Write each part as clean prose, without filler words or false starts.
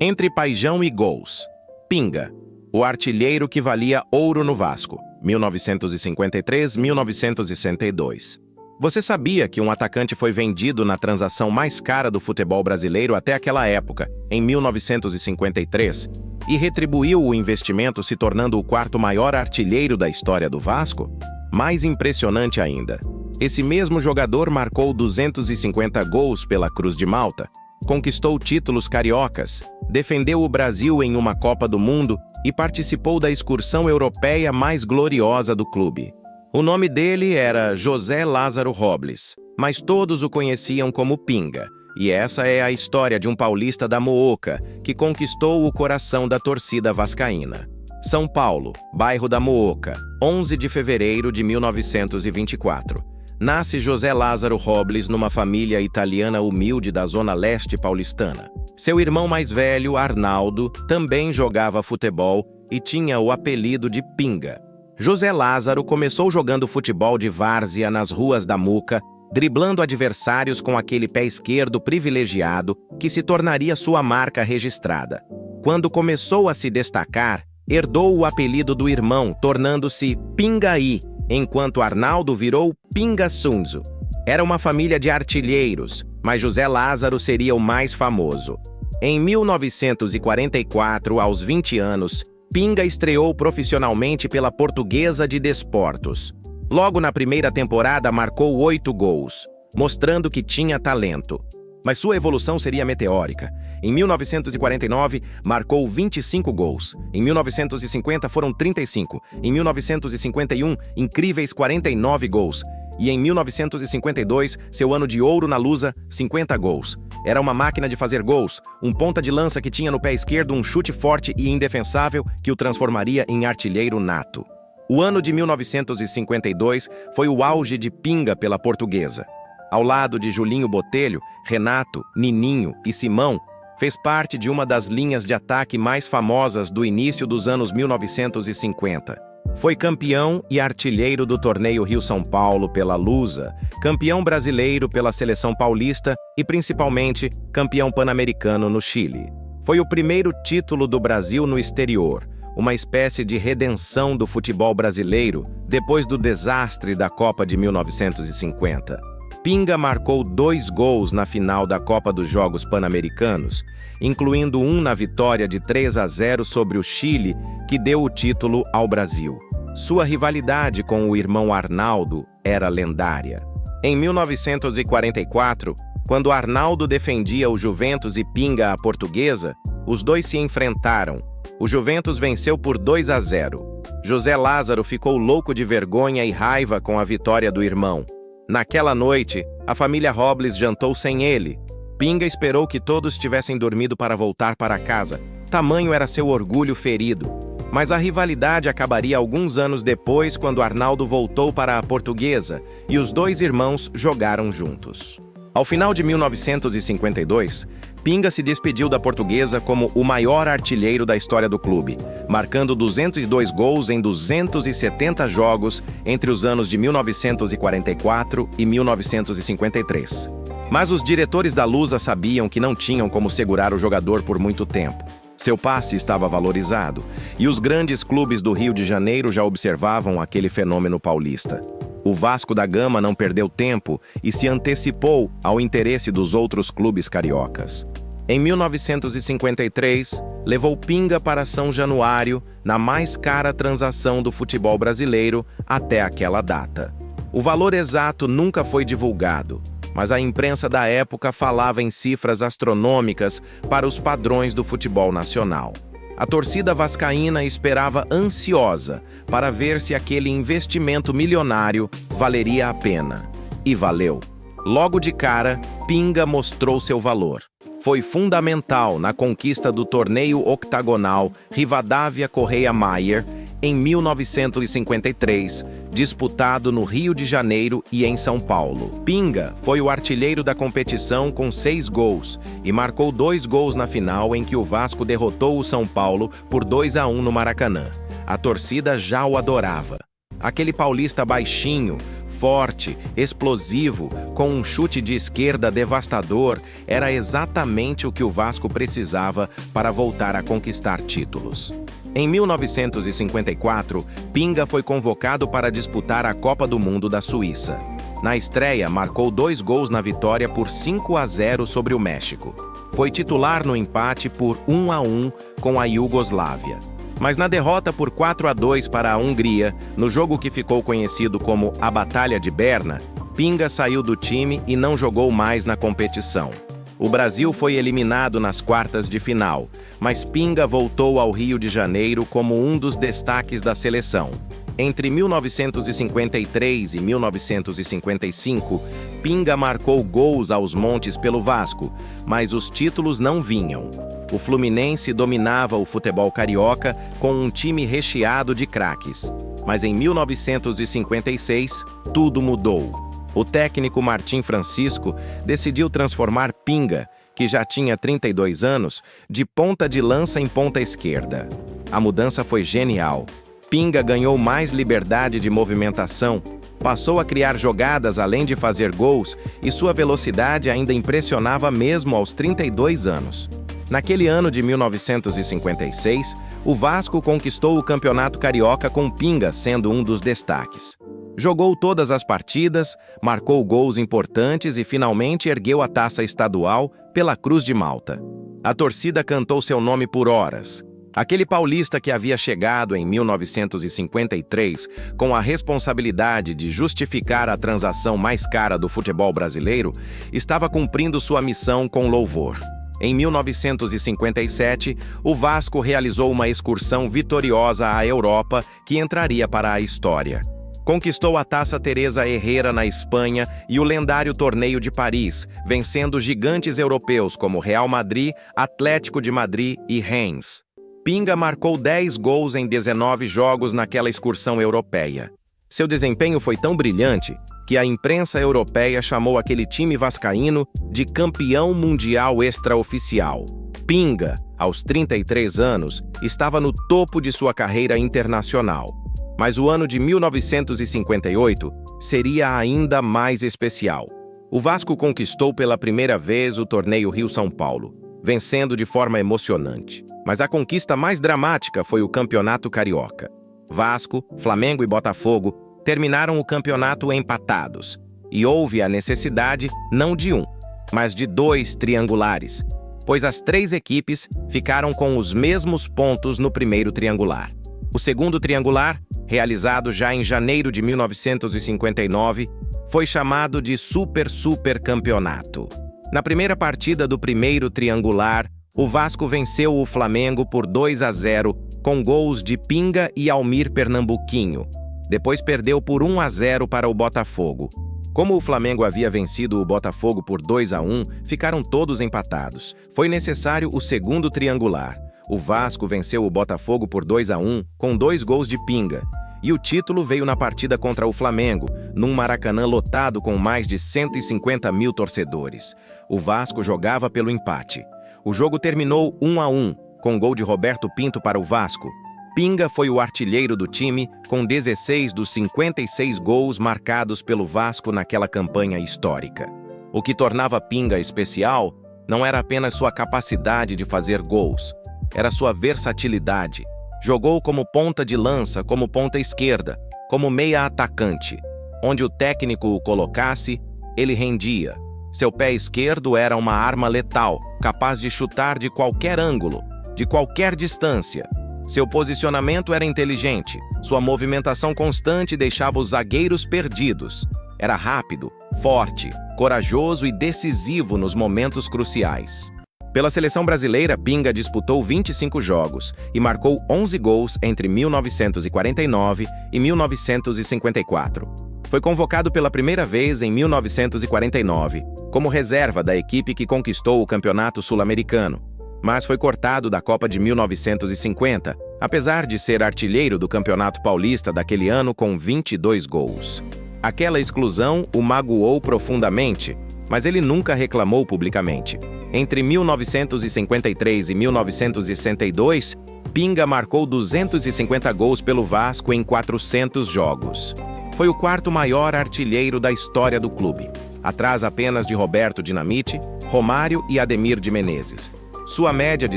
Entre paixão e gols. Pinga, o artilheiro que valia ouro no Vasco, 1953-1962. Você sabia que um atacante foi vendido na transação mais cara do futebol brasileiro até aquela época, em 1953, e retribuiu o investimento se tornando o quarto maior artilheiro da história do Vasco? Mais impressionante ainda, esse mesmo jogador marcou 250 gols pela Cruz de Malta, conquistou títulos cariocas, defendeu o Brasil em uma Copa do Mundo e participou da excursão europeia mais gloriosa do clube. O nome dele era José Lázaro Robles, mas todos o conheciam como Pinga, e essa é a história de um paulista da Mooca que conquistou o coração da torcida vascaína. São Paulo, bairro da Mooca, 11 de fevereiro de 1924. Nasce José Lázaro Robles numa família italiana humilde da zona leste paulistana. Seu irmão mais velho, Arnaldo, também jogava futebol e tinha o apelido de Pinga. José Lázaro começou jogando futebol de várzea nas ruas da Mooca, driblando adversários com aquele pé esquerdo privilegiado que se tornaria sua marca registrada. Quando começou a se destacar, herdou o apelido do irmão, tornando-se Pingaí, enquanto Arnaldo virou Pinga Sunzo. Era uma família de artilheiros, mas José Lázaro seria o mais famoso. Em 1944, aos 20 anos, Pinga estreou profissionalmente pela Portuguesa de Desportos. Logo na primeira temporada marcou 8 gols, mostrando que tinha talento. Mas sua evolução seria meteórica. Em 1949, marcou 25 gols. Em 1950 foram 35. Em 1951, incríveis 49 gols. E em 1952, seu ano de ouro na Lusa, 50 gols. Era uma máquina de fazer gols, um ponta de lança que tinha no pé esquerdo um chute forte e indefensável que o transformaria em artilheiro nato. O ano de 1952 foi o auge de Pinga pela Portuguesa. Ao lado de Julinho Botelho, Renato, Nininho e Simão, fez parte de uma das linhas de ataque mais famosas do início dos anos 1950. Foi campeão e artilheiro do torneio Rio-São Paulo pela Lusa, campeão brasileiro pela Seleção Paulista e, principalmente, campeão pan-americano no Chile. Foi o primeiro título do Brasil no exterior, uma espécie de redenção do futebol brasileiro depois do desastre da Copa de 1950. Pinga marcou 2 gols na final da Copa dos Jogos Pan-Americanos, incluindo um na vitória de 3-0 sobre o Chile, que deu o título ao Brasil. Sua rivalidade com o irmão Arnaldo era lendária. Em 1944, quando Arnaldo defendia o Juventus e Pinga a Portuguesa, os dois se enfrentaram. O Juventus venceu por 2-0. José Lázaro ficou louco de vergonha e raiva com a vitória do irmão. Naquela noite, a família Robles jantou sem ele. Pinga esperou que todos tivessem dormido para voltar para casa. Tamanho era seu orgulho ferido. Mas a rivalidade acabaria alguns anos depois, quando Arnaldo voltou para a Portuguesa e os dois irmãos jogaram juntos. Ao final de 1952, Pinga se despediu da Portuguesa como o maior artilheiro da história do clube, marcando 202 gols em 270 jogos entre os anos de 1944 e 1953. Mas os diretores da Lusa sabiam que não tinham como segurar o jogador por muito tempo. Seu passe estava valorizado, e os grandes clubes do Rio de Janeiro já observavam aquele fenômeno paulista. O Vasco da Gama não perdeu tempo e se antecipou ao interesse dos outros clubes cariocas. Em 1953, levou Pinga para São Januário na mais cara transação do futebol brasileiro até aquela data. O valor exato nunca foi divulgado, mas a imprensa da época falava em cifras astronômicas para os padrões do futebol nacional. A torcida vascaína esperava ansiosa para ver se aquele investimento milionário valeria a pena. E valeu. Logo de cara, Pinga mostrou seu valor. Foi fundamental na conquista do torneio octagonal Rivadavia Correia Maier em 1953, disputado no Rio de Janeiro e em São Paulo. Pinga foi o artilheiro da competição com 6 gols e marcou 2 gols na final em que o Vasco derrotou o São Paulo por 2-1 no Maracanã. A torcida já o adorava. Aquele paulista baixinho, forte, explosivo, com um chute de esquerda devastador, era exatamente o que o Vasco precisava para voltar a conquistar títulos. Em 1954, Pinga foi convocado para disputar a Copa do Mundo da Suíça. Na estreia, marcou 2 gols na vitória por 5-0 sobre o México. Foi titular no empate por 1-1 com a Iugoslávia. Mas na derrota por 4-2 para a Hungria, no jogo que ficou conhecido como a Batalha de Berna, Pinga saiu do time e não jogou mais na competição. O Brasil foi eliminado nas quartas de final, mas Pinga voltou ao Rio de Janeiro como um dos destaques da seleção. Entre 1953 e 1955, Pinga marcou gols aos montes pelo Vasco, mas os títulos não vinham. O Fluminense dominava o futebol carioca com um time recheado de craques. Mas em 1956, tudo mudou. O técnico Martim Francisco decidiu transformar Pinga, que já tinha 32 anos, de ponta de lança em ponta esquerda. A mudança foi genial. Pinga ganhou mais liberdade de movimentação, passou a criar jogadas além de fazer gols e sua velocidade ainda impressionava mesmo aos 32 anos. Naquele ano de 1956, o Vasco conquistou o Campeonato Carioca com Pinga sendo um dos destaques. Jogou todas as partidas, marcou gols importantes e finalmente ergueu a taça estadual pela Cruz de Malta. A torcida cantou seu nome por horas. Aquele paulista que havia chegado em 1953 com a responsabilidade de justificar a transação mais cara do futebol brasileiro, estava cumprindo sua missão com louvor. Em 1957, o Vasco realizou uma excursão vitoriosa à Europa que entraria para a história. Conquistou a Taça Teresa Herrera na Espanha e o lendário Torneio de Paris, vencendo gigantes europeus como Real Madrid, Atlético de Madrid e Reims. Pinga marcou 10 gols em 19 jogos naquela excursão europeia. Seu desempenho foi tão brilhante que a imprensa europeia chamou aquele time vascaíno de campeão mundial extraoficial. Pinga, aos 33 anos, estava no topo de sua carreira internacional. Mas o ano de 1958 seria ainda mais especial. O Vasco conquistou pela primeira vez o torneio Rio-São Paulo, vencendo de forma emocionante. Mas a conquista mais dramática foi o Campeonato Carioca. Vasco, Flamengo e Botafogo terminaram o campeonato empatados, e houve a necessidade não de um, mas de 2 triangulares, pois as 3 equipes ficaram com os mesmos pontos no primeiro triangular. O segundo triangular, realizado já em janeiro de 1959, foi chamado de Super Campeonato. Na primeira partida do primeiro triangular, o Vasco venceu o Flamengo por 2-0, com gols de Pinga e Almir Pernambuquinho. Depois perdeu por 1-0 para o Botafogo. Como o Flamengo havia vencido o Botafogo por 2-1, ficaram todos empatados. Foi necessário o segundo triangular. O Vasco venceu o Botafogo por 2-1, com 2 gols de Pinga. E o título veio na partida contra o Flamengo, num Maracanã lotado com mais de 150 mil torcedores. O Vasco jogava pelo empate. O jogo terminou 1-1, com gol de Roberto Pinto para o Vasco. Pinga foi o artilheiro do time, com 16 dos 56 gols marcados pelo Vasco naquela campanha histórica. O que tornava Pinga especial não era apenas sua capacidade de fazer gols, era sua versatilidade. Jogou como ponta de lança, como ponta esquerda, como meia atacante. Onde o técnico o colocasse, ele rendia. Seu pé esquerdo era uma arma letal, capaz de chutar de qualquer ângulo, de qualquer distância. Seu posicionamento era inteligente, sua movimentação constante deixava os zagueiros perdidos. Era rápido, forte, corajoso e decisivo nos momentos cruciais. Pela seleção brasileira, Pinga disputou 25 jogos e marcou 11 gols entre 1949 e 1954. Foi convocado pela primeira vez em 1949, como reserva da equipe que conquistou o Campeonato Sul-Americano, mas foi cortado da Copa de 1950, apesar de ser artilheiro do Campeonato Paulista daquele ano com 22 gols. Aquela exclusão o magoou profundamente, mas ele nunca reclamou publicamente. Entre 1953 e 1962, Pinga marcou 250 gols pelo Vasco em 400 jogos. Foi o quarto maior artilheiro da história do clube, atrás apenas de Roberto Dinamite, Romário e Ademir de Menezes. Sua média de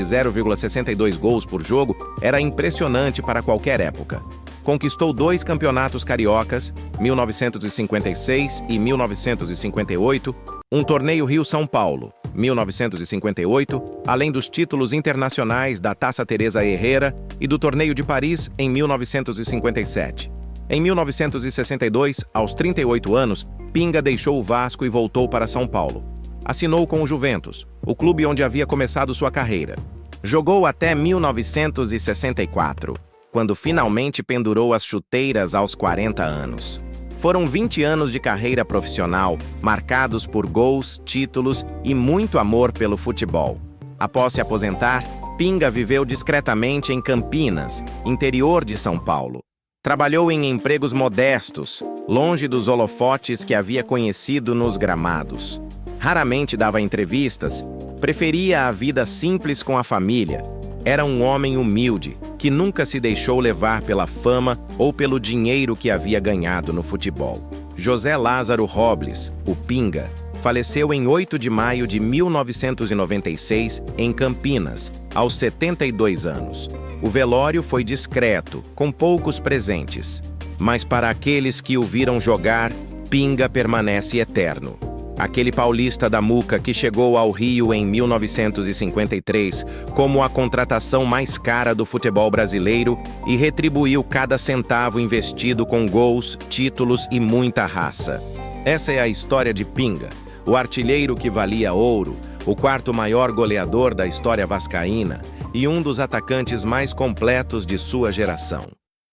0,62 gols por jogo era impressionante para qualquer época. Conquistou 2 campeonatos cariocas, 1956 e 1958, um torneio Rio-São Paulo, 1958, além dos títulos internacionais da Taça Teresa Herrera e do Torneio de Paris em 1957. Em 1962, aos 38 anos, Pinga deixou o Vasco e voltou para São Paulo. Assinou com o Juventus, o clube onde havia começado sua carreira. Jogou até 1964, quando finalmente pendurou as chuteiras aos 40 anos. Foram 20 anos de carreira profissional, marcados por gols, títulos e muito amor pelo futebol. Após se aposentar, Pinga viveu discretamente em Campinas, interior de São Paulo. Trabalhou em empregos modestos, longe dos holofotes que havia conhecido nos gramados. Raramente dava entrevistas, preferia a vida simples com a família. Era um homem humilde, que nunca se deixou levar pela fama ou pelo dinheiro que havia ganhado no futebol. José Lázaro Robles, o Pinga, faleceu em 8 de maio de 1996, em Campinas, aos 72 anos. O velório foi discreto, com poucos presentes. Mas para aqueles que o viram jogar, Pinga permanece eterno. Aquele paulista da Muca que chegou ao Rio em 1953 como a contratação mais cara do futebol brasileiro e retribuiu cada centavo investido com gols, títulos e muita raça. Essa é a história de Pinga, o artilheiro que valia ouro, o quarto maior goleador da história vascaína e um dos atacantes mais completos de sua geração.